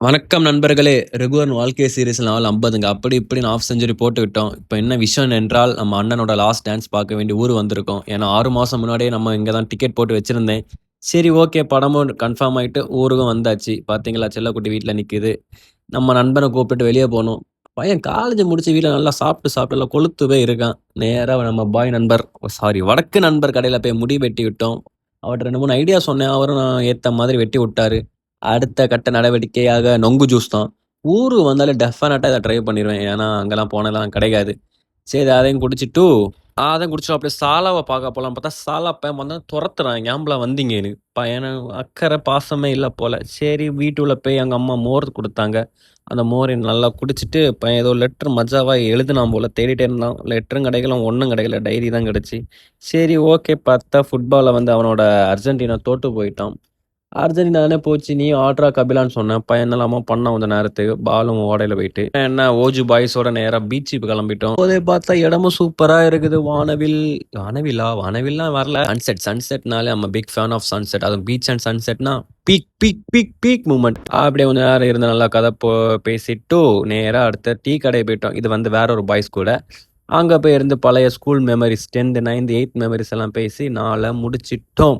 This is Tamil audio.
வணக்கம் நண்பர்களே! "ரகுவரன் வாழ்க்கை சீரிஸ் நாள் 50ங்க. அப்படி இப்படின்னு ஹாஃப் செஞ்சுரி போட்டு விட்டோம். இப்ப என்ன விஷயம் என்றால், நம்ம அண்ணனோட லாஸ்ட் டான்ஸ் பார்க்க வேண்டிய ஊர் வந்திருக்கோம். ஏன்னா 6 மாசம் முன்னாடியே நம்ம இங்க தான் டிக்கெட் போட்டு வச்சிருந்தேன். சரி ஓகே படமும் கன்ஃபார்ம் ஆயிட்டு ஊருக்கும் வந்தாச்சு. பார்த்தீங்களா செல்லக்குட்டி வீட்ல நிக்குது. நம்ம நண்பன கூப்பிட்டுட்டு வெளிய போனோம். பையன் காலேஜ் முடிச்சு வீட்ல நல்லா சாப்பிட்டு சாப்பிட்டு நல்லா கொழுத்து போய் இருக்கான். நேரா நம்ம பாய் நண்பர் சாரி வடக்கு நண்பர் கடையில போய் முடி வெட்டி விட்டோம். அவர்ட்ட 2, 3 ஐடியா சொன்னேன். அவரும் ஏத்த மாதிரி வெட்டி விட்டாரு. அடுத்த கட்ட நடவடிக்கையாக நொங்கு ஜூஸ் தான். ஊருக்கு வந்தாலே டெஃபினட்டா இத ட்ரை பண்ணிருவேன். ஏன்னா, அங்கலாம் போனாலாம் கிடைக்காது. சரி அதையும் குடிச்சிட்டு, அதையும் குடிச்சிட்டு அப்படியே சாலாவ பார்க்க போலான்னு பார்த்தா, சாலா பையன் வந்தா தொரத்துறான். "ஏம்புல வந்தீங்கன்னு?" பையன அக்கறை, பாசமே இல்ல போல. சரி வீட்டுள்ள போய் எங்க அம்மா மோர் குடுத்தாங்க. அந்த மோரை நல்லா குடிச்சிட்டு, பையன் ஏதோ லெட்டர் மஜாவா எழுதுனான் போல. தேடிட்டே இருந்தான். லெட்டரும் கிடைக்கல, ஒண்ணும் கிடைக்கல. டைரி தான் கிடைச்சு. சரி ஓகே பார்த்தா ஃபுட்பால்ல வந்து அவனோட அர்ஜென்டினா தோத்து போயிட்டான். அர்ஜென்டினா தானே போச்சு. நீ ஆட்றா கபிலான்னு சொன்னேன். பையன் என்னலாமோ பண்ணான் கொஞ்ச நேரத்துக்கு. பாலும் ஓடையில போயிட்டு. என்ன ஓஜு பாய்ஸோட நேரா பீச்சுக்கு கிளம்பிட்டோம். போதே பார்த்தா இடமும் சூப்பரா இருக்குது. வானவில் வானவில்லா? வானவில்லாம் வரல. சன்செட்னாலே I'm big fan of sunset. அதுவும் பீச் அண்ட் சன்செட்னா peak peak peak peak moment. அப்படியே கொஞ்ச நேரம் இருந்து நல்லா கதை பேசிட்டு நேரா அடுத்த டீ கடை போயிட்டோம். இது வந்து வேற ஒரு பாய்ஸ் கூட. அங்க போய் இருந்து பழைய school memories 10th, 9th, 8th memories எல்லாம் பேசி நாள முடிச்சிட்டோம்.